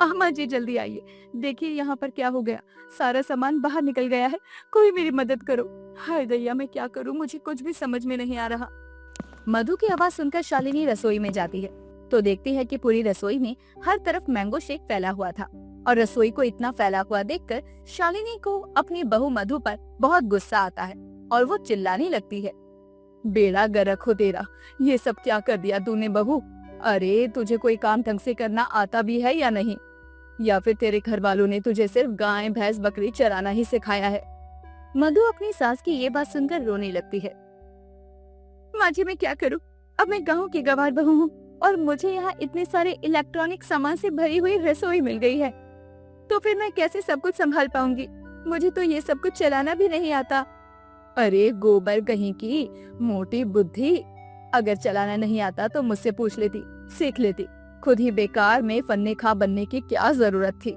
अम्मा जी जल्दी आइए, देखिए यहाँ पर क्या हो गया। सारा सामान बाहर निकल गया है, कोई मेरी मदद करो। हाय दैया, मैं क्या करूँ, मुझे कुछ भी समझ में नहीं आ रहा। मधु की आवाज सुनकर शालिनी रसोई में जाती है तो देखती है कि पूरी रसोई में हर तरफ मैंगो शेक फैला हुआ था। और रसोई को इतना फैला हुआ देखकर शालिनी को अपनी बहू मधु पर बहुत गुस्सा आता है और वो चिल्लाने लगती है, बेड़ा गर्क हो तेरा, ये सब क्या कर दिया तूने बहू। अरे तुझे कोई काम ढंग से करना आता भी है या नहीं, या फिर तेरे घर वालों ने तुझे सिर्फ गाय भैंस बकरी चराना ही सिखाया है। मधु अपनी सास की ये बात सुनकर रोने लगती है। माँ जी मैं क्या करूँ, अब मैं गाँव की गंवार बहू हूँ और मुझे यहाँ इतने सारे इलेक्ट्रॉनिक सामान से भरी हुई रसोई मिल गई है, तो फिर मैं कैसे सब कुछ संभाल पाऊंगी। मुझे तो ये सब कुछ चलाना भी नहीं आता। अरे गोबर कहीं की, मोटी बुद्धि, अगर चलाना नहीं आता तो मुझसे पूछ लेती, सीख लेती। खुद ही बेकार में फन्ने खा बनने की क्या जरूरत थी।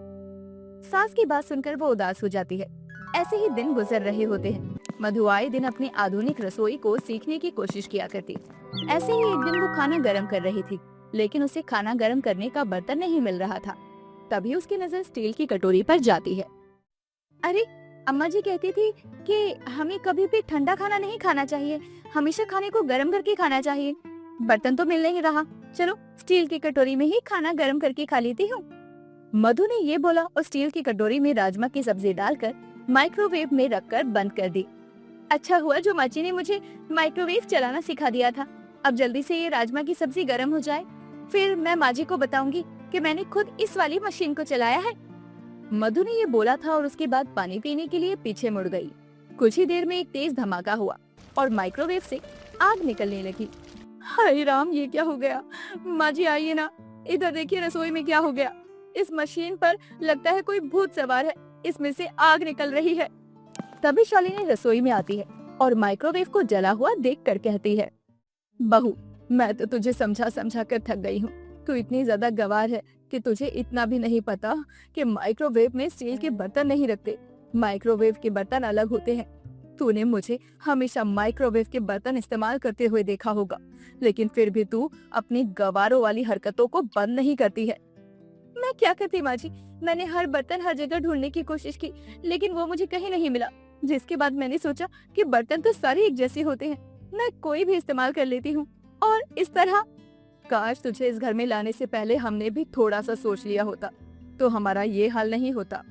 सास की बात सुनकर वो उदास हो जाती है। ऐसे ही दिन गुजर रहे होते हैं। मधु आए दिन अपनी आधुनिक रसोई को सीखने की कोशिश किया करती। ऐसे ही एक दिन वो खाना गर्म कर रही थी, लेकिन उसे खाना गर्म करने का बर्तन नहीं मिल रहा था। तभी उसकी नजर स्टील की कटोरी पर जाती है। अरे, अम्मा जी कहती थी कि हमें कभी भी ठंडा खाना नहीं खाना चाहिए, हमेशा खाने को गर्म करके खाना चाहिए। बर्तन तो मिल नहीं रहा, चलो स्टील की कटोरी में ही खाना गर्म करके खा लेती हूँ। मधु ने ये बोला और स्टील की कटोरी में राजमा की सब्जी डालकर माइक्रोवेव में रखकर बंद कर दी। अच्छा हुआ जो माची ने मुझे माइक्रोवेव चलाना सिखा दिया था। अब जल्दी से ये राजमा की सब्जी गर्म हो जाए, फिर मैं माजी को बताऊंगी कि मैंने खुद इस वाली मशीन को चलाया है। मधु ने ये बोला था और उसके बाद पानी पीने के लिए पीछे मुड़ गई। कुछ ही देर में एक तेज धमाका हुआ और माइक्रोवेव से आग निकलने लगी। हाय राम, ये क्या हो गया। माँ जी आइए ना, इधर देखिए रसोई में क्या हो गया। इस मशीन पर लगता है कोई भूत सवार है, इसमें से आग निकल रही है। तभी शालिनी रसोई में आती है और माइक्रोवेव को जला हुआ देखकर कहती है, बहू मैं तो तुझे समझा समझा कर थक गई हूँ। तू इतनी ज्यादा गंवार है कि तुझे इतना भी नहीं पता कि माइक्रोवेव में स्टील के बर्तन नहीं रखते, माइक्रोवेव के बर्तन अलग होते हैं। तूने मुझे हमेशा माइक्रोवेव के बर्तन इस्तेमाल करते हुए देखा होगा, लेकिन फिर भी तू अपनी गवारों वाली हरकतों को बंद नहीं करती है। मैं क्या करती माँ जी, मैंने हर बर्तन हर जगह ढूंढने की कोशिश की, लेकिन वो मुझे कहीं नहीं मिला। जिसके बाद मैंने सोचा कि बर्तन तो सारे एक जैसे होते हैं, मैं कोई भी इस्तेमाल कर लेती हूँ। और इस तरह, काश तुझे इस घर में लाने से पहले हमने भी थोड़ा सा सोच लिया होता, तो हमारा ये हाल नहीं होता।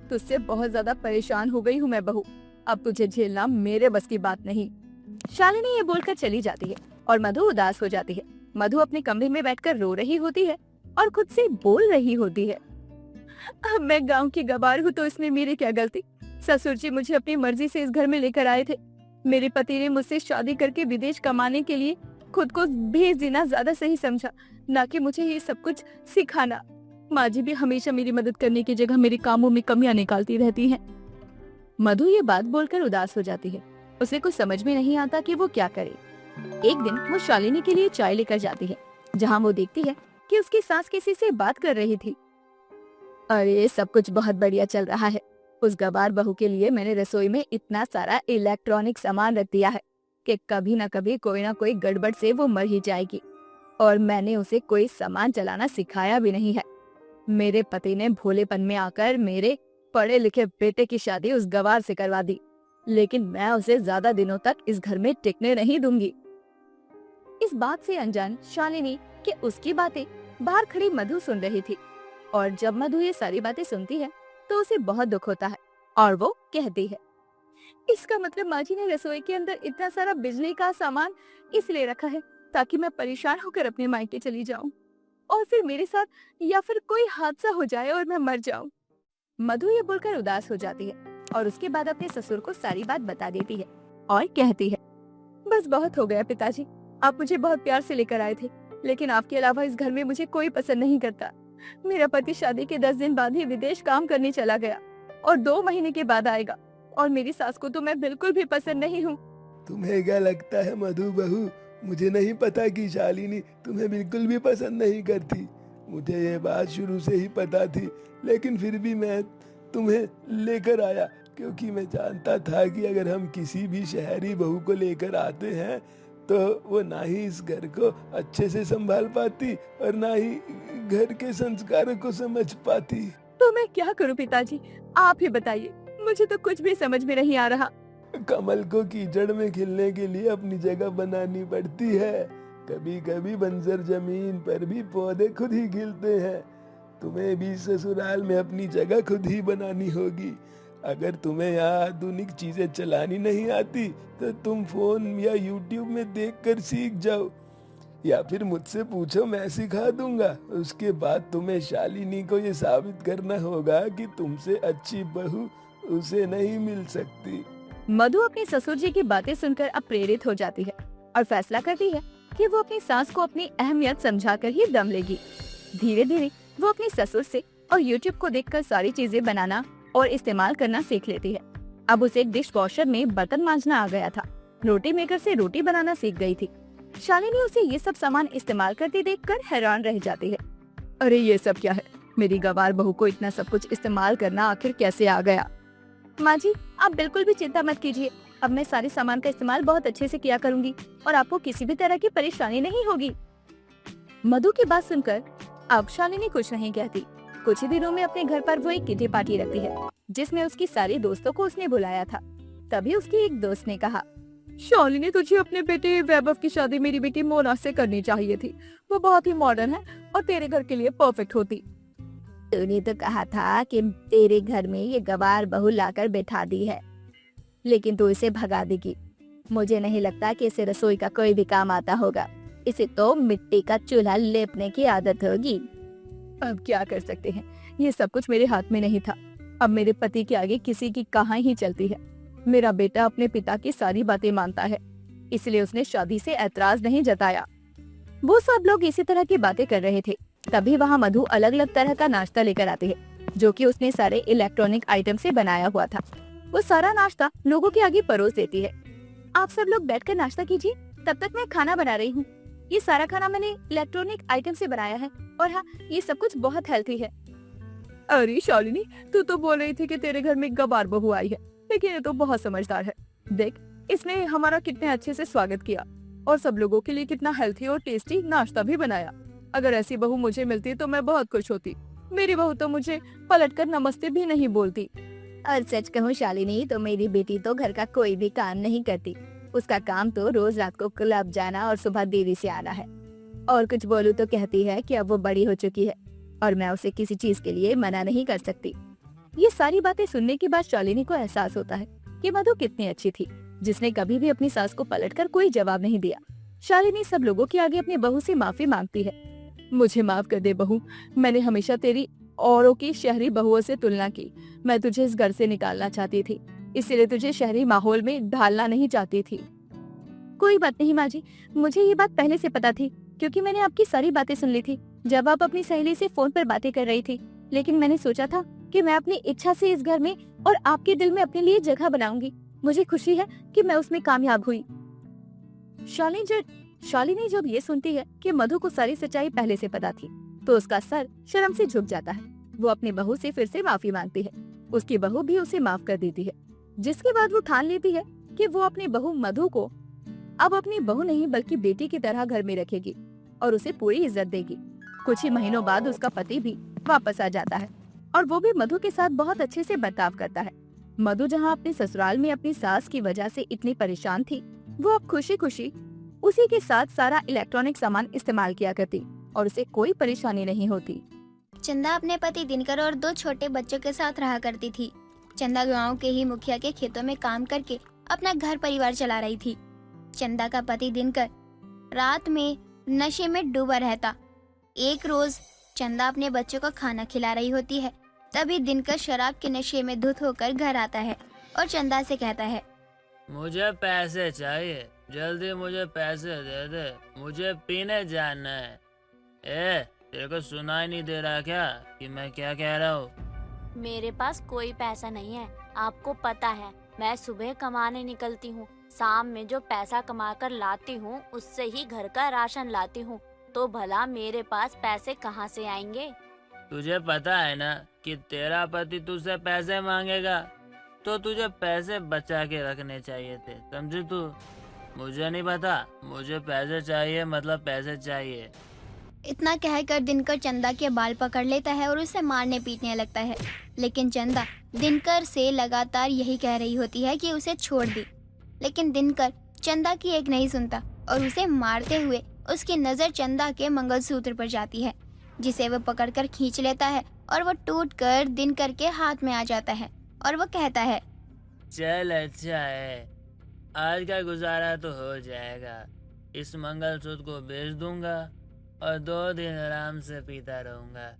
तुझसे बहुत ज्यादा परेशान हो गई हूँ मैं बहू, अब तुझे झेलना मेरे बस की बात नहीं। शालिनी ये बोलकर चली जाती है और मधु उदास हो जाती है। मधु अपने कमरे में बैठकर रो रही होती है और खुद से बोल रही होती है, अब मैं गांव की गवार हूँ तो इसमें मेरी क्या गलती। ससुर जी मुझे अपनी मर्जी से इस घर में लेकर आए थे। मेरे पति ने मुझसे शादी करके विदेश कमाने के लिए खुद को भेज देना ज्यादा सही समझा, ना कि मुझे ये सब कुछ सिखाना। माँ जी भी हमेशा मेरी मदद करने की जगह मेरे कामों में कमियां निकालती रहती हैं। मधु ये बात बोलकर उदास हो जाती है। उसे कुछ समझ में नहीं आता कि वो क्या करे। एक दिन वो शालिनी के लिए चाय लेकर जाती है, जहाँ वो देखती है कि उसकी सास किसी से बात कर रही थी। अरे सब कुछ बहुत बढ़िया चल रहा है। उस गवार बहू के लिए मैंने रसोई में इतना सारा इलेक्ट्रॉनिक सामान रख दिया है कि कभी न कभी कोई ना कोई गड़बड़ से वो मर ही जाएगी। और मैंने उसे कोई सामान चलाना सिखाया भी नहीं है। मेरे पति ने भोलेपन में आकर मेरे पढ़े लिखे बेटे की शादी उस गवार से करवा दी, लेकिन मैं उसे ज्यादा दिनों तक इस घर में टिकने नहीं दूंगी। इस बात से अनजान शालिनी कि उसकी बातें बाहर खड़ी मधु सुन रही थी, और जब मधु ये सारी बातें सुनती है तो उसे बहुत दुख होता है और वो कहती है, इसका मतलब माँ जी ने रसोई के अंदर इतना सारा बिजली का सामान इसलिए रखा है ताकि मैं परेशान होकर अपने मायके चली जाऊं और फिर मेरे साथ या फिर कोई हादसा हो जाए और मैं मर जाऊं। मधु ये बोलकर उदास हो जाती है और उसके बाद अपने ससुर को सारी बात बता देती है और कहती है, बस बहुत हो गया पिताजी, आप मुझे बहुत प्यार से लेकर आए थे, लेकिन आपके अलावा इस घर में मुझे कोई पसंद नहीं करता। मेरा पति शादी के 10 दिन बाद ही विदेश काम करने चला गया और 2 महीने के बाद आएगा, और मेरी सास को तो मैं बिल्कुल भी पसंद नहीं हूँ। तुम्हें क्या लगता है मधु बहू, मुझे नहीं पता कि शालिनी तुम्हें बिल्कुल भी पसंद नहीं करती। मुझे ये बात शुरू से ही पता थी, लेकिन फिर भी मैं तुम्हें लेकर आया, क्योंकि मैं जानता था कि अगर हम किसी भी शहरी बहू को लेकर आते हैं तो वो ना ही इस घर को अच्छे से संभाल पाती और ना ही घर के संस्कारों को समझ पाती। तो मैं क्या करूं पिताजी, आप ही बताइए, मुझे तो कुछ भी समझ में नहीं आ रहा। कमल को कीचड़ में खिलने के लिए अपनी जगह बनानी पड़ती है। कभी कभी बंजर जमीन पर भी पौधे खुद ही खिलते हैं। तुम्हें भी ससुराल में अपनी जगह खुद ही बनानी होगी। अगर तुम्हें यहाँ आधुनिक चीजें चलानी नहीं आती तो तुम फोन या यूट्यूब में देखकर सीख जाओ, या फिर मुझसे पूछो, मैं सिखा दूंगा। उसके बाद तुम्हें शालिनी को ये साबित करना होगा कि तुमसे अच्छी बहू उसे नहीं मिल सकती। मधु अपनी ससुर जी की बातें सुनकर अब प्रेरित हो जाती है और फैसला करती है कि वो अपनी सास को अपनी अहमियत समझाकर ही दम लेगी। धीरे धीरे वो अपनी ससुर से और YouTube को देखकर सारी चीजें बनाना और इस्तेमाल करना सीख लेती है। अब उसे डिश वॉशर में बर्तन मांजना आ गया था, रोटी मेकर से रोटी बनाना सीख गई थी। शालिनी उसे ये सब सामान इस्तेमाल करती देखकर हैरान रह जाती है। अरे ये सब क्या है, मेरी गवार बहू को इतना सब कुछ इस्तेमाल करना आखिर कैसे आ गया। माँ जी, आप बिल्कुल भी चिंता मत कीजिए, अब मैं सारे सामान का इस्तेमाल बहुत अच्छे से किया करूंगी और आपको किसी भी तरह की परेशानी नहीं होगी। मधु की बात सुनकर अब शालिनी कुछ नहीं कहती। कुछ ही दिनों में अपने घर पर वो एक किटी पार्टी रखती है जिसमें उसकी सारी दोस्तों को उसने बुलाया था। तभी उसकी एक दोस्त ने कहा, शालिनी, तुझे अपने बेटे वैभव की शादी मेरी बेटी मोना से करनी चाहिए थी। वो बहुत ही मॉडर्न है और तेरे घर के लिए परफेक्ट होती। तूने तो कहा था कि तेरे घर में ये गवार बहू लाकर बैठा दी है, लेकिन तू इसे भगा देगी। मुझे नहीं लगता कि इसे रसोई का कोई भी काम आता होगा। इसे तो मिट्टी का चूल्हा लेपने की आदत होगी। अब क्या कर सकते हैं, ये सब कुछ मेरे हाथ में नहीं था। अब मेरे पति के आगे किसी की कहां ही चलती है। मेरा बेटा अपने पिता की सारी बातें मानता है, इसलिए उसने शादी से ऐतराज नहीं जताया। वो सब लोग इसी तरह की बातें कर रहे थे। तभी वहाँ मधु अलग अलग तरह का नाश्ता लेकर आती है, जो कि उसने सारे इलेक्ट्रॉनिक आइटम से बनाया हुआ था। वो सारा नाश्ता लोगों के आगे परोस देती है। आप सब लोग बैठकर नाश्ता कीजिए, तब तक मैं खाना बना रही हूँ। ये सारा खाना मैंने इलेक्ट्रॉनिक आइटम से बनाया है और हाँ, ये सब कुछ बहुत हेल्थी है। अरे शालिनी, तू तो बोल रही थी कि तेरे घर में गवार बहू आई है, लेकिन ये तो बहुत समझदार है। देख, इसने हमारा कितने अच्छे से स्वागत किया और सब लोगों के लिए कितना हेल्थी और टेस्टी नाश्ता भी बनाया। अगर ऐसी बहू मुझे मिलती तो मैं बहुत खुश होती। मेरी बहू तो मुझे पलटकर नमस्ते भी नहीं बोलती। और सच कहूँ शालिनी, तो मेरी बेटी तो घर का कोई भी काम नहीं करती। उसका काम तो रोज रात को क्लब जाना और सुबह देरी से आना है। और कुछ बोलूं तो कहती है कि अब वो बड़ी हो चुकी है और मैं उसे किसी चीज के लिए मना नहीं कर सकती। ये सारी बातें सुनने के बाद शालिनी को एहसास होता है कि मधु कितनी अच्छी थी, जिसने कभी भी अपनी सास को पलटकर कोई जवाब नहीं दिया। शालिनी सब लोगों के आगे अपनी बहू से माफी मांगती है। मुझे माफ कर दे बहू, मैंने हमेशा तेरी औरों की शहरी बहुओं से तुलना की। मैं तुझे इस घर से निकालना चाहती थी, इसलिए तुझे शहरी माहौल में ढालना नहीं चाहती थी। कोई बात नहीं माँ जी, मुझे ये बात पहले से पता थी, क्योंकि मैंने आपकी सारी बातें सुन ली थी जब आप अपनी सहेली से फोन पर बातें कर रही थी। लेकिन मैंने सोचा था कि मैं अपनी इच्छा से इस घर में और आपके दिल में अपने लिए जगह बनाऊंगी। मुझे खुशी है कि मैं उसमें कामयाब हुई। शालिनी जब ये सुनती है कि मधु को सारी सच्चाई पहले से पता थी, तो उसका सर शर्म से झुक जाता है। वो अपनी बहू से फिर से माफी मांगती है। उसकी बहू भी उसे माफ कर देती है, जिसके बाद वो ठान लेती है कि वो अपनी बहू मधु को अब अपनी बहू नहीं बल्कि बेटी की तरह घर में रखेगी और उसे पूरी इज्जत देगी। कुछ ही महीनों बाद उसका पति भी वापस आ जाता है और वो भी मधु के साथ बहुत अच्छे से बर्ताव करता है। मधु जहाँ अपने ससुराल में अपनी सास की वजह से इतनी परेशान थी, वो अब खुशी खुशी उसी के साथ सारा इलेक्ट्रॉनिक सामान इस्तेमाल किया करती और उसे कोई परेशानी नहीं होती। चंदा अपने पति दिनकर और 2 छोटे बच्चों के साथ रहा करती थी। चंदा गांव के ही मुखिया के खेतों में काम करके अपना घर परिवार चला रही थी। चंदा का पति दिनकर रात में नशे में डूबा रहता। एक रोज चंदा अपने बच्चों को खाना खिला रही होती है, तभी दिनकर शराब के नशे में धुत होकर घर आता है और चंदा से कहता है, मुझे पैसे चाहिए, जल्दी मुझे पैसे दे दे, मुझे पीने जाना है। तेरे को सुनाई नहीं दे रहा क्या कि मैं क्या कह रहा हूँ? मेरे पास कोई पैसा नहीं है, आपको पता है। मैं सुबह कमाने निकलती हूँ, शाम में जो पैसा कमा कर लाती हूँ उससे ही घर का राशन लाती हूँ, तो भला मेरे पास पैसे कहाँ से आएंगे? तुझे पता है ना कि तेरा पति तुझसे पैसे मांगेगा, तो तुझे पैसे बचा के रखने चाहिए थे, समझे तू? मुझे नहीं पता, मुझे पैसे चाहिए मतलब पैसे चाहिए। इतना कहकर दिनकर चंदा के बाल पकड़ लेता है और उसे मारने पीटने लगता है। लेकिन चंदा दिनकर से लगातार यही कह रही होती है कि उसे छोड़ दे, लेकिन दिनकर चंदा की एक नहीं सुनता और उसे मारते हुए उसकी नज़र चंदा के मंगलसूत्र पर जाती है, जिसे वह पकड़कर खींच लेता है और वो टूटकर दिनकर के हाथ में आ जाता है और वो कहता है, चल अच्छा है, आज का गुजारा तो हो जाएगा। इस मंगलसूत्र को बेच दूंगा और 2 दिन आराम से पीता रहूंगा।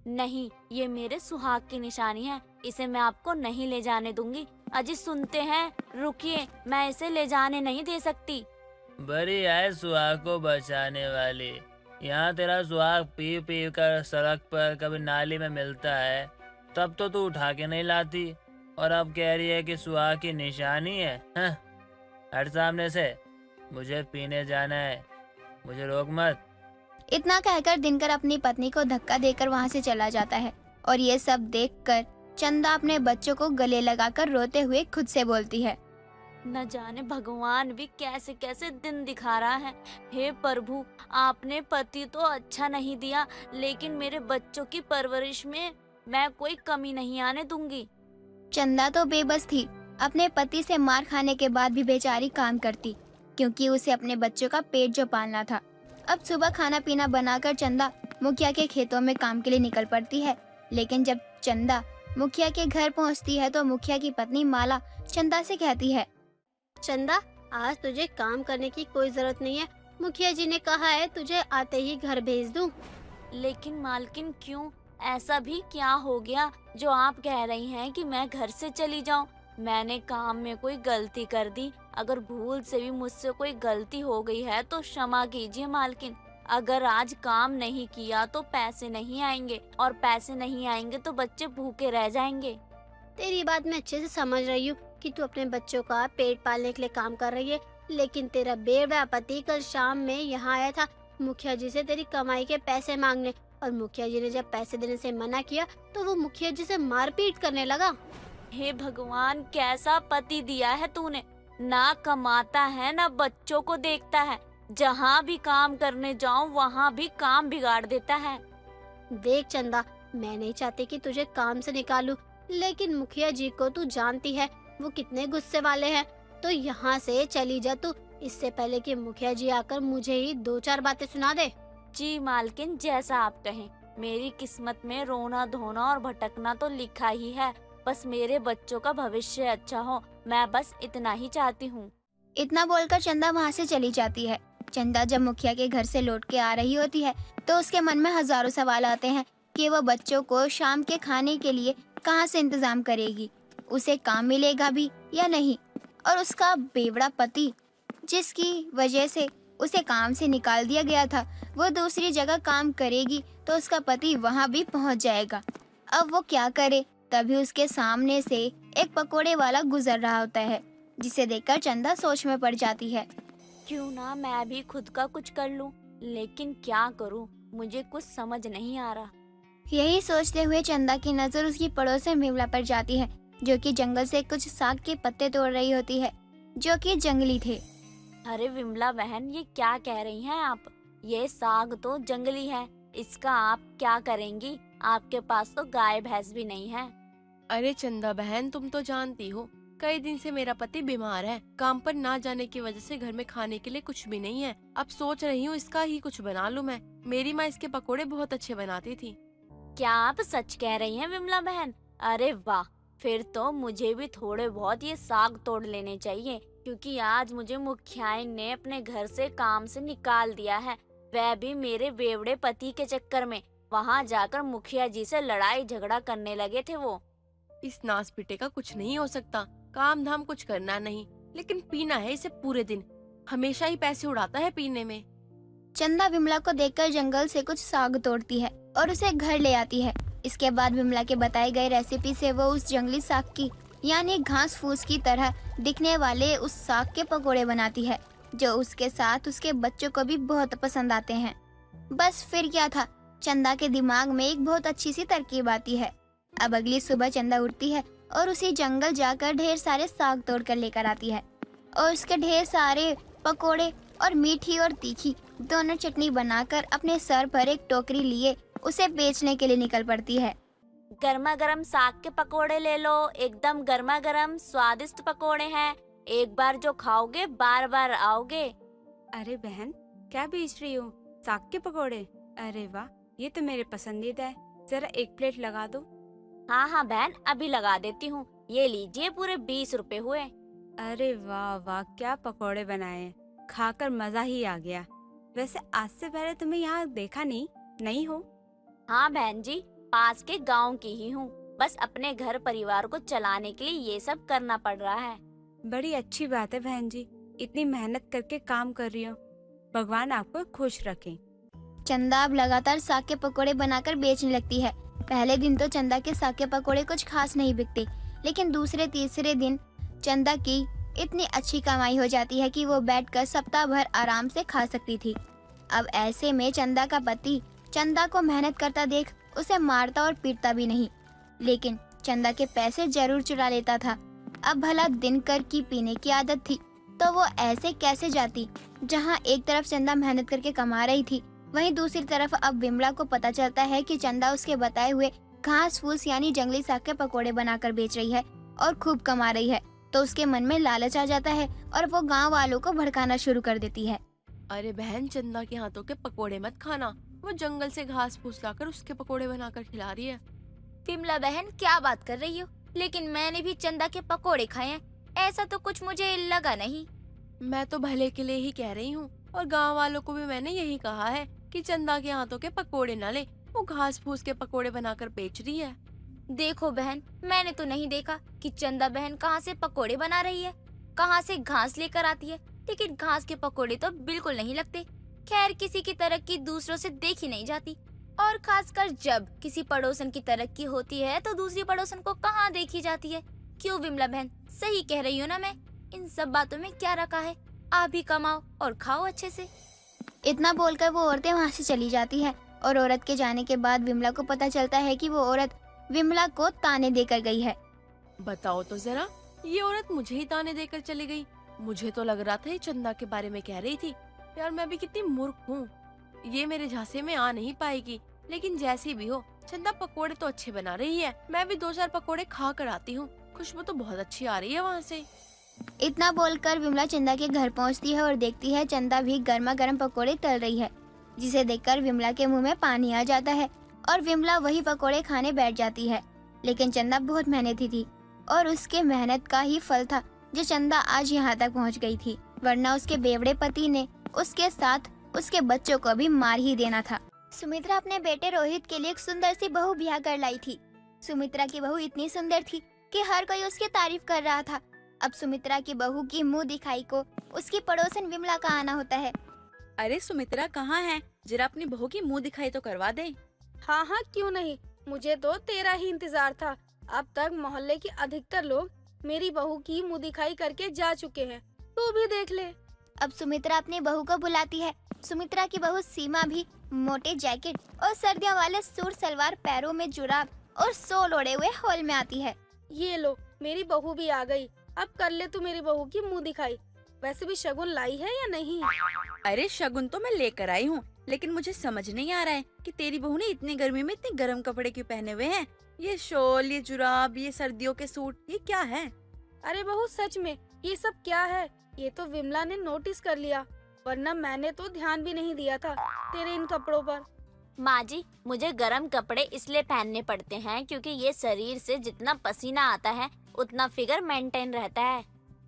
नहीं, ये मेरे सुहाग की निशानी है, इसे मैं आपको नहीं ले जाने दूंगी। अजी सुनते हैं, रुकिए, मैं इसे ले जाने नहीं दे सकती। बड़ी है सुहाग को बचाने वाली। यहाँ तेरा सुहाग पी पी कर सड़क पर कभी नाली में मिलता है, तब तो तू उठा के नहीं लाती, और अब कह रही है कि सुहाग की निशानी है। हाँ? हट सामने से, मुझे पीने जाना है, मुझे रोक मत। इतना कहकर दिनकर अपनी पत्नी को धक्का देकर वहां से चला जाता है और ये सब देखकर चंदा अपने बच्चों को गले लगाकर रोते हुए खुद से बोलती है, न जाने भगवान भी कैसे कैसे दिन दिखा रहा है। हे प्रभु, आपने पति तो अच्छा नहीं दिया, लेकिन मेरे बच्चों की परवरिश में मैं कोई कमी नहीं आने दूंगी। चंदा तो बेबस थी। अपने पति से मार खाने के बाद भी बेचारी काम करती, क्योंकि उसे अपने बच्चों का पेट जो पालना था। अब सुबह खाना पीना बनाकर चंदा मुखिया के खेतों में काम के लिए निकल पड़ती है। लेकिन जब चंदा मुखिया के घर पहुंचती है तो मुखिया की पत्नी माला चंदा से कहती है, चंदा, आज तुझे काम करने की कोई जरूरत नहीं है। मुखिया जी ने कहा है तुझे आते ही घर भेज दूं। लेकिन मालकिन क्यों? ऐसा भी क्या हो गया जो आप कह रही हैं कि मैं घर से चली जाऊं? मैंने काम में कोई गलती कर दी? अगर भूल से भी मुझसे कोई गलती हो गई है तो क्षमा कीजिए मालकिन। अगर आज काम नहीं किया तो पैसे नहीं आएंगे, और पैसे नहीं आएंगे तो बच्चे भूखे रह जाएंगे। तेरी बात मैं अच्छे से समझ रही हूँ कि तू अपने बच्चों का पेट पालने के लिए काम कर रही है, लेकिन तेरा बेवड़ा पति कल शाम में यहाँ आया था मुखिया जी से तेरी कमाई के पैसे मांगने, और मुखिया जी ने जब पैसे देने से मना किया तो वो मुखिया जी से मारपीट करने लगा। हे भगवान, कैसा पति दिया है तूने, ना कमाता है ना बच्चों को देखता है। जहाँ भी काम करने जाऊँ वहाँ भी काम बिगाड़ देता है। देख चंदा, मैं नहीं चाहती कि तुझे काम से निकालूं, लेकिन मुखिया जी को तू जानती है वो कितने गुस्से वाले हैं। तो यहाँ से चली जा तू, इससे पहले कि मुखिया जी आकर मुझे ही 2-4 बातें सुना दे। जी मालकिन, जैसा आप कहें। मेरी किस्मत में रोना धोना और भटकना तो लिखा ही है, बस मेरे बच्चों का भविष्य अच्छा हो, मैं बस इतना ही चाहती हूँ। इतना बोलकर चंदा वहाँ से चली जाती है। चंदा जब मुखिया के घर से लौट के आ रही होती है तो उसके मन में हजारों सवाल आते हैं कि वो बच्चों को शाम के खाने के लिए कहाँ से इंतजाम करेगी, उसे काम मिलेगा भी या नहीं, और उसका बेवड़ा पति जिसकी वजह से उसे काम से निकाल दिया गया था, वो दूसरी जगह काम करेगी तो उसका पति वहाँ भी पहुँच जाएगा। अब वो क्या करे? तभी उसके सामने से एक पकोड़े वाला गुजर रहा होता है, जिसे देखकर चंदा सोच में पड़ जाती है। क्यों ना मैं भी खुद का कुछ कर लूं, लेकिन क्या करूं, मुझे कुछ समझ नहीं आ रहा। यही सोचते हुए चंदा की नजर उसकी पड़ोसन विमला पर जाती है, जो कि जंगल से कुछ साग के पत्ते तोड़ रही होती है, जो कि जंगली थे। अरे विमला बहन, ये क्या कह रही हैं आप? ये साग तो जंगली है, इसका आप क्या करेंगी? आपके पास तो गाय भैंस भी नहीं है। अरे चंदा बहन, तुम तो जानती हो कई दिन से मेरा पति बीमार है। काम पर ना जाने की वजह से घर में खाने के लिए कुछ भी नहीं है। अब सोच रही हूँ इसका ही कुछ बना लूँ मैं। मेरी माँ इसके पकोड़े बहुत अच्छे बनाती थी। क्या आप सच कह रही हैं विमला बहन? अरे वाह, फिर तो मुझे भी थोड़े बहुत ये साग तोड़ लेने चाहिए, क्योंकि आज मुझे मुखिया ने अपने घर से काम से निकाल दिया है, वह भी मेरे बेवड़े पति के चक्कर में। वहाँ जाकर मुखिया जी से लड़ाई झगड़ा करने लगे थे वो। इस नास पिटे का कुछ नहीं हो सकता, काम धाम कुछ करना नहीं, लेकिन पीना है इसे पूरे दिन। हमेशा ही पैसे उड़ाता है पीने में। चंदा विमला को देखकर जंगल से कुछ साग तोड़ती है और उसे घर ले आती है। इसके बाद विमला के बताए गए रेसिपी से वो उस जंगली साग की यानी घास फूस की तरह दिखने वाले उस साग के पकोड़े बनाती है, जो उसके साथ उसके बच्चों को भी बहुत पसंद आते हैं। बस फिर क्या था, चंदा के दिमाग में एक बहुत अच्छी सी तरकीब आती है। अब अगली सुबह चंदा उठती है और उसी जंगल जाकर ढेर सारे साग तोड़ कर लेकर आती है और उसके ढेर सारे पकोड़े और मीठी और तीखी दोनों चटनी बनाकर अपने सर पर एक टोकरी लिए उसे बेचने के लिए निकल पड़ती है। गर्मा गर्म साग के पकोड़े ले लो, एकदम गर्मा गर्म स्वादिष्ट पकोड़े हैं। एक बार जो खाओगे बार बार आओगे। अरे बहन, क्या बेच रही हो? साग के पकोड़े? अरे वाह, ये तो मेरे पसंदीदा है। जरा एक प्लेट लगा दो। हाँ हाँ बहन, अभी लगा देती हूँ। ये लीजिए, पूरे 20 रुपए हुए। अरे वाह वाह, क्या पकोड़े बनाए हैं, खाकर मजा ही आ गया। वैसे आज से पहले तुम्हें यहाँ देखा नहीं हो? हाँ बहन जी, पास के गांव की ही हूँ। बस अपने घर परिवार को चलाने के लिए ये सब करना पड़ रहा है। बड़ी अच्छी बात है बहन जी, इतनी मेहनत करके काम कर रही हो। भगवान आपको खुश रखे। चंदा अब लगातार साग के पकोड़े बनाकर बेचने लगती है। पहले दिन तो चंदा के साग के पकोड़े कुछ खास नहीं बिकते, लेकिन दूसरे तीसरे दिन चंदा की इतनी अच्छी कमाई हो जाती है कि वो बैठकर सप्ताह भर आराम से खा सकती थी। अब ऐसे में चंदा का पति चंदा को मेहनत करता देख उसे मारता और पीटता भी नहीं, लेकिन चंदा के पैसे जरूर चुरा लेता था। अब भला दिनकर की पीने की आदत थी तो वो ऐसे कैसे जाती। जहाँ एक तरफ चंदा मेहनत करके कमा रही थी, वहीं दूसरी तरफ अब विमला को पता चलता है कि चंदा उसके बताए हुए घास फूस यानी जंगली साग के पकोड़े बनाकर बेच रही है और खूब कमा रही है। तो उसके मन में लालच आ जाता है और वो गांव वालों को भड़काना शुरू कर देती है। अरे बहन, चंदा के हाथों के पकोड़े मत खाना। वो जंगल से घास फूस लाकर उसके पकोड़े बनाकर खिला रही है। विमला बहन, क्या बात कर रही हो? लेकिन मैंने भी चंदा के पकोड़े खाए हैं, ऐसा तो कुछ मुझे लगा नहीं। मैं तो भले के लिए ही कह रही हूँ, और गांव वालों को भी मैंने यही कहा है कि चंदा के हाथों के पकोड़े न ले, वो घास फूस के पकोड़े बनाकर बेच रही है। देखो बहन, मैंने तो नहीं देखा कि चंदा बहन कहाँ से पकोड़े बना रही है, कहाँ से घास लेकर आती है, लेकिन घास के पकोड़े तो बिल्कुल नहीं लगते। खैर, किसी की तरक्की दूसरों से देखी नहीं जाती, और खासकर जब किसी पड़ोसन की तरक्की होती है तो दूसरी पड़ोसन को कहाँ देखी जाती है। क्यों विमला बहन, सही कह रही हूँ ना मैं? इन सब बातों में क्या रखा है? आप भी कमाओ और खाओ अच्छे से। इतना बोलकर वो औरतें वहाँ से चली जाती है, और औरत के जाने के बाद विमला को पता चलता है कि वो औरत विमला को ताने देकर गई है। बताओ तो जरा, ये औरत मुझे ही ताने देकर चली गई। मुझे तो लग रहा था ये चंदा के बारे में कह रही थी। यार, मैं भी कितनी मूर्ख हूँ, ये मेरे झांसे में आ नहीं पाएगी। लेकिन जैसी भी हो, चंदा पकोड़े तो अच्छे बना रही है। मैं भी 2-4 पकोड़े खा कर आती हूँ, खुशबू तो बहुत अच्छी आ रही है वहाँ से। इतना बोलकर विमला चंदा के घर पहुंचती है और देखती है चंदा भी गर्मा गर्म पकोड़े तल रही है, जिसे देखकर विमला के मुंह में पानी आ जाता है और विमला वही पकोड़े खाने बैठ जाती है। लेकिन चंदा बहुत मेहनती थी और उसके मेहनत का ही फल था जो चंदा आज यहाँ तक पहुँच गई थी, वरना उसके बेवड़े पति ने उसके साथ उसके बच्चों को भी मार ही देना था। सुमित्रा अपने बेटे रोहित के लिए एक सुंदर सी बहू ब्याह कर लाई थी। सुमित्रा की बहू इतनी सुंदर थी कि हर कोई उसकी तारीफ कर रहा था। अब सुमित्रा की बहू की मुंह दिखाई को उसकी पड़ोसन विमला का आना होता है। अरे सुमित्रा कहाँ है? जरा अपनी बहू की मुंह दिखाई तो करवा दे। हाँ हाँ, क्यों नहीं, मुझे तो तेरा ही इंतजार था। अब तक मोहल्ले के अधिकतर लोग मेरी बहू की मुंह दिखाई करके जा चुके हैं, तू भी देख ले। अब सुमित्रा अपनी बहू को बुलाती है। सुमित्रा की बहू सीमा भी मोटे जैकेट और सर्दियों वाले सूट सलवार, पैरों में जुराब और सोल ओढ़े हुए हॉल में आती है। ये लो, मेरी बहू भी आ गई। अब कर ले तू मेरी बहू की मुंह दिखाई। वैसे भी शगुन लाई है या नहीं? अरे शगुन तो मैं लेकर आई हूँ, लेकिन मुझे समझ नहीं आ रहा है कि तेरी बहू ने इतनी गर्मी में इतने गर्म कपड़े क्यों पहने हुए हैं। ये शॉल, ये जुराब, ये सर्दियों के सूट, ये क्या है? अरे बहू, सच में ये सब क्या है? ये तो विमला ने नोटिस कर लिया, वरना मैंने तो ध्यान भी नहीं दिया था तेरे इन कपड़ों पर। माँ जी, मुझे गर्म कपड़े इसलिए पहनने पड़ते हैं क्योंकि ये शरीर से जितना पसीना आता है उतना फिगर मेंटेन रहता है।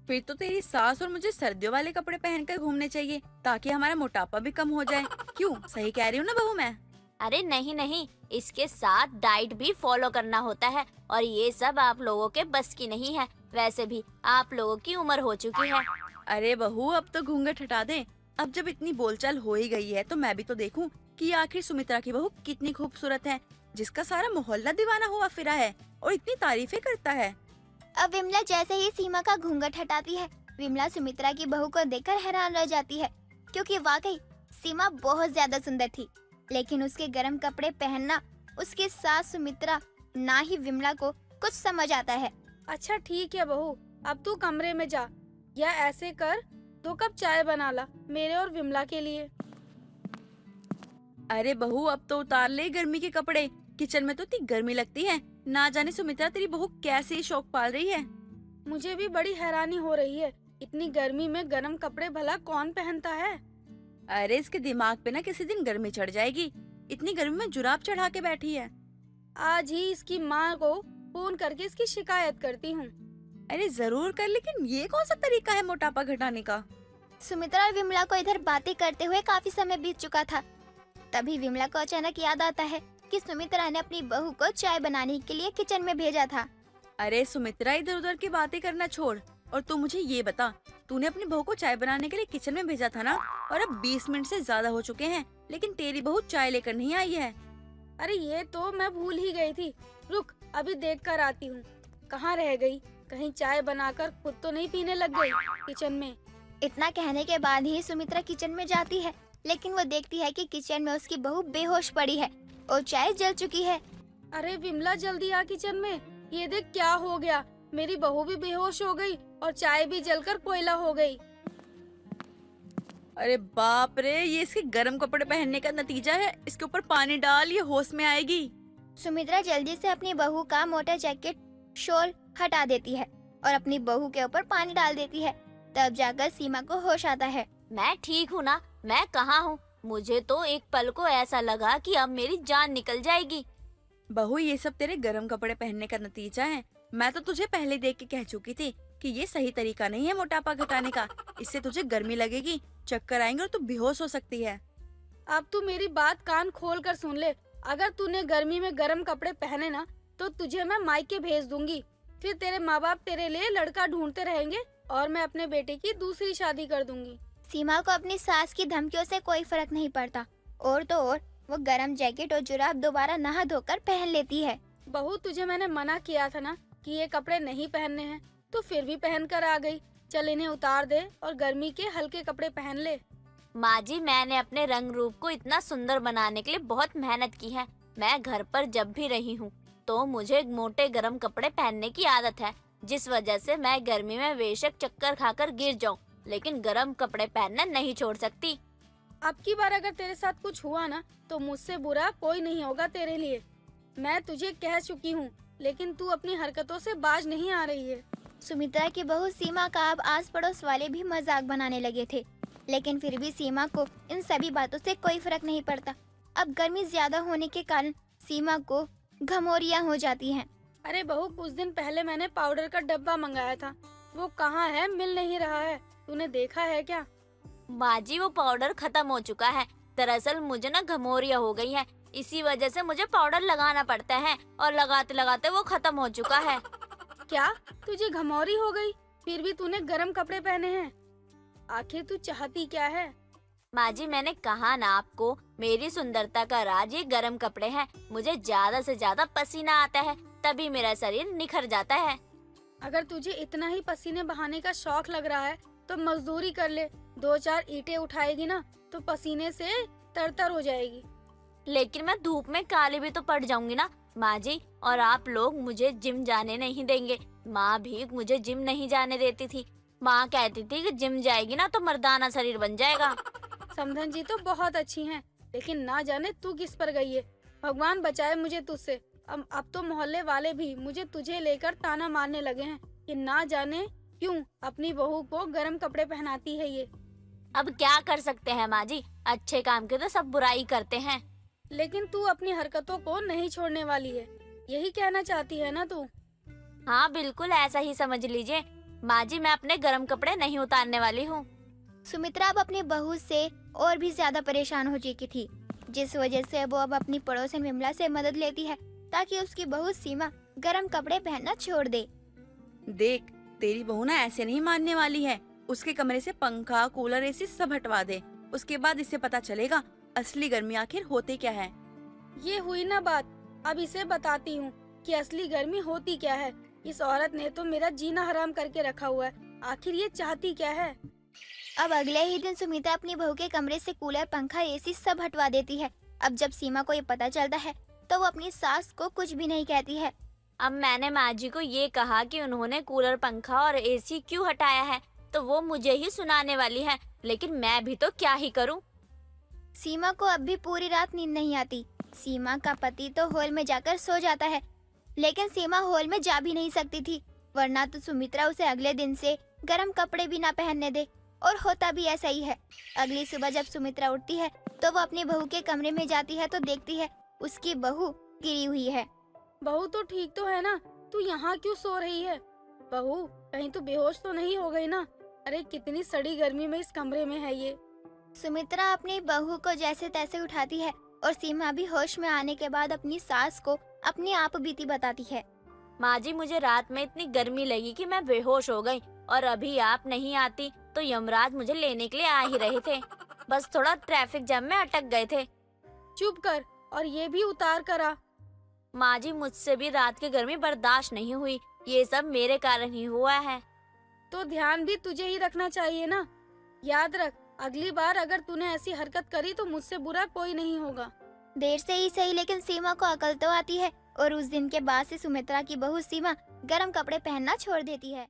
फिर तो तेरी सास और मुझे सर्दियों वाले कपड़े पहनकर घूमने चाहिए ताकि हमारा मोटापा भी कम हो जाए। क्यों, सही कह रही हूँ ना बहू मैं? अरे नहीं नहीं, इसके साथ डाइट भी फॉलो करना होता है और ये सब आप लोगों के बस की नहीं है। वैसे भी आप लोगों की उम्र हो चुकी है। अरे बहू, अब तो घूंघट हटा दे। अब जब इतनी बोलचाल हो ही गई है तो मैं भी तो देखूं कि आखिर सुमित्रा की बहू कितनी खूबसूरत है, जिसका सारा मोहल्ला दीवाना हुआ फिरा है और इतनी तारीफें करता है। अब विमला जैसे ही सीमा का घूंघट हटाती है, विमला सुमित्रा की बहू को देखकर हैरान रह जाती है, क्योंकि वाकई सीमा बहुत ज्यादा सुंदर थी। लेकिन उसके गर्म कपड़े पहनना उसकी सास सुमित्रा, ना ही विमला को कुछ समझ आता है। अच्छा ठीक है बहू, अब तू कमरे में जा, या ऐसे कर 2 कप चाय बना ला मेरे और विमला के लिए। अरे बहू, अब तो उतार ले गर्मी के कपड़े। किचन में तो इतनी गर्मी लगती है। ना जाने सुमित्रा तेरी बहू कैसे शौक पाल रही है। मुझे भी बड़ी हैरानी हो रही है, इतनी गर्मी में गर्म कपड़े भला कौन पहनता है। अरे इसके दिमाग पे ना किसी दिन गर्मी चढ़ जाएगी। इतनी गर्मी में जुराब चढ़ा के बैठी है। आज ही इसकी माँ को फोन करके इसकी शिकायत करती हूँ। अरे जरूर कर, लेकिन ये कौन सा तरीका है मोटापा घटाने का। सुमित्रा और विमला को इधर बातें करते हुए काफी समय बीत चुका था। तभी विमला को अचानक याद आता है कि सुमित्रा ने अपनी बहू को चाय बनाने के लिए किचन में भेजा था। अरे सुमित्रा, इधर उधर की बातें करना छोड़ और तू मुझे ये बता, तूने अपनी बहू को चाय बनाने के लिए किचन में भेजा था ना? और अब 20 मिनट से ज्यादा हो चुके हैं, लेकिन तेरी बहू चाय लेकर नहीं आई है। अरे ये तो मैं भूल ही गई थी, रुक अभी देख कर आती हूँ। कहाँ रह गई? कहीं चाय बनाकर खुद तो नहीं पीने लग गई किचन में। इतना कहने के बाद ही सुमित्रा किचन में जाती है, लेकिन वो देखती है कि किचन में उसकी बहू बेहोश पड़ी है और चाय जल चुकी है। अरे विमला जल्दी आ किचन में, ये देख क्या हो गया। मेरी बहू भी बेहोश हो गई और चाय भी जलकर कोयला हो गई। अरे बाप रे, ये इसके गर्म कपड़े पहनने का नतीजा है। इसके ऊपर पानी डाल, ये होश में आएगी। सुमित्रा जल्दी से अपनी बहू का मोटा जैकेट शॉल हटा देती है और अपनी बहू के ऊपर पानी डाल देती है। तब जाकर सीमा को होश आता है। मैं ठीक हूँ ना? मैं कहाँ हूँ? मुझे तो एक पल को ऐसा लगा कि अब मेरी जान निकल जाएगी। बहू, ये सब तेरे गर्म कपड़े पहनने का नतीजा है। मैं तो तुझे पहले देख के कह चुकी थी कि ये सही तरीका नहीं है मोटापा घटाने का। इससे तुझे गर्मी लगेगी, चक्कर आएंगे और तू बेहोश हो सकती है। अब तू मेरी बात कान खोल कर सुन ले। अगर तूने गर्मी में गर्म कपड़े पहने ना, तो तुझे मैं मायके भेज दूंगी। फिर तेरे माँ बाप तेरे लिए लड़का ढूंढते रहेंगे और मैं अपने बेटे की दूसरी शादी कर दूंगी। सीमा को अपनी सास की धमकियों से कोई फर्क नहीं पड़ता, और तो और वो गरम जैकेट और जुराब दोबारा नहा धोकर पहन लेती है। बहू, तुझे मैंने मना किया था ना कि ये कपड़े नहीं पहनने हैं, तो फिर भी पहन कर आ गई। चल इन्हें उतार दे और गर्मी के हल्के कपड़े पहन ले। माँ जी, मैंने अपने रंग रूप को इतना सुंदर बनाने के लिए बहुत मेहनत की है। मैं घर पर जब भी रही हूँ तो मुझे मोटे गरम कपड़े पहनने की आदत है, जिस वजह से मैं गर्मी में बेशक चक्कर खाकर गिर जाऊँ, लेकिन गरम कपड़े पहनना नहीं छोड़ सकती। अब की बार अगर तेरे साथ कुछ हुआ ना, तो मुझसे बुरा कोई नहीं होगा तेरे लिए। मैं तुझे कह चुकी हूँ, लेकिन तू अपनी हरकतों से बाज नहीं आ रही है। सुमित्रा की बहू सीमा का अब आस पड़ोस वाले भी मजाक बनाने लगे थे, लेकिन फिर भी सीमा को इन सभी बातों से कोई फर्क नहीं पड़ता। अब गर्मी ज्यादा होने के कारण सीमा को घमौरियाँ हो जाती हैं। अरे बहू, कुछ दिन पहले मैंने पाउडर का डब्बा मंगाया था, वो कहाँ है? मिल नहीं रहा है। तूने देखा है क्या? माँ जी, वो पाउडर खत्म हो चुका है। दरअसल मुझे ना घमौरिया हो गई है, इसी वजह से मुझे पाउडर लगाना पड़ता है और लगाते लगाते वो खत्म हो चुका है। क्या तुझे घमौरी हो गई? फिर भी तूने गर्म कपड़े पहने हैं। आखिर तू चाहती क्या है? माँ जी, मैंने कहा ना आपको, मेरी सुंदरता का राज ये गरम कपड़े हैं। मुझे ज्यादा से ज्यादा पसीना आता है, तभी मेरा शरीर निखर जाता है। अगर तुझे इतना ही पसीने बहाने का शौक लग रहा है तो मजदूरी कर ले। 2-4 ईंटें उठाएगी ना तो पसीने से तरतर हो जाएगी। लेकिन मैं धूप में काली भी तो पड़ जाऊंगी ना माँ जी, और आप लोग मुझे जिम जाने नहीं देंगे। माँ भी मुझे जिम नहीं जाने देती थी। माँ कहती थी कि जिम जाएगी ना तो मर्दाना शरीर बन जाएगा। समधन जी तो बहुत अच्छी हैं, लेकिन ना जाने तू किस पर गई है। भगवान बचाए मुझे तुझसे। अब तो मोहल्ले वाले भी मुझे तुझे लेकर ताना मारने लगे हैं कि ना जाने क्यों अपनी बहू को गर्म कपड़े पहनाती है ये। अब क्या कर सकते हैं माँ जी, अच्छे काम के तो सब बुराई करते हैं। लेकिन तू अपनी हरकतों को नहीं छोड़ने वाली है, यही कहना चाहती है ना तू? हाँ बिल्कुल, ऐसा ही समझ लीजिए माँ जी। मैं अपने गरम कपड़े नहीं उतारने वाली हूँ। सुमित्रा अब अपनी बहू से और भी ज्यादा परेशान हो चुकी थी, जिस वजह से वो अब अपनी पड़ोसन विमला से मदद लेती है ताकि उसकी बहू सीमा गरम कपड़े पहनना छोड़ दे। देख, तेरी बहू ना ऐसे नहीं मानने वाली है। उसके कमरे से पंखा, कूलर, एसी सब हटवा दे। उसके बाद इसे पता चलेगा असली गर्मी आखिर होती क्या है। ये हुई ना बात, अब इसे बताती हूँ कि असली गर्मी होती क्या है। इस औरत ने तो मेरा जीना हराम करके रखा हुआ है। आखिर ये चाहती क्या है? अब अगले ही दिन सुमित्रा अपनी बहू के कमरे से कूलर, पंखा, एसी सब हटवा देती है। अब जब सीमा को ये पता चलता है तो वो अपनी सास को कुछ भी नहीं कहती है। अब मैंने माँ जी को ये कहा कि उन्होंने कूलर, पंखा और एसी क्यों हटाया है, तो वो मुझे ही सुनाने वाली है, लेकिन मैं भी तो क्या ही करूं। सीमा को अब भी पूरी रात नींद नहीं आती। सीमा का पति तो हॉल में जाकर सो जाता है, लेकिन सीमा हॉल में जा भी नहीं सकती थी, वरना तो सुमित्रा उसे अगले दिन से गर्म कपड़े भी ना पहनने दे। और होता भी ऐसा ही है। अगली सुबह जब सुमित्रा उठती है तो वो अपनी बहू के कमरे में जाती है तो देखती है उसकी बहू गिरी हुई है। बहू तो ठीक तो है ना, तू यहाँ क्यों सो रही है? बहू कहीं तू बेहोश तो नहीं हो गई ना? अरे कितनी सड़ी गर्मी में इस कमरे में है ये। सुमित्रा अपनी बहू को जैसे तैसे उठाती है और सीमा भी होश में आने के बाद अपनी सास को अपनी आप बीती बताती है। माँ जी, मुझे रात में इतनी गर्मी लगी कि मैं बेहोश हो गई, और अभी आप नहीं आती तो यमराज मुझे लेने के लिए आ ही रहे थे। बस थोड़ा ट्रैफिक जाम में अटक गए थे। चुप कर और ये भी उतार कर आ। माँ जी, मुझसे भी रात की गर्मी बर्दाश्त नहीं हुई, ये सब मेरे कारण ही हुआ है। तो ध्यान भी तुझे ही रखना चाहिए ना। याद रख, अगली बार अगर तूने ऐसी हरकत करी तो मुझसे बुरा कोई नहीं होगा। देर से ही सही, लेकिन सीमा को अकल तो आती है और उस दिन के बाद से सुमित्रा की बहू सीमा गर्म कपड़े पहनना छोड़ देती है।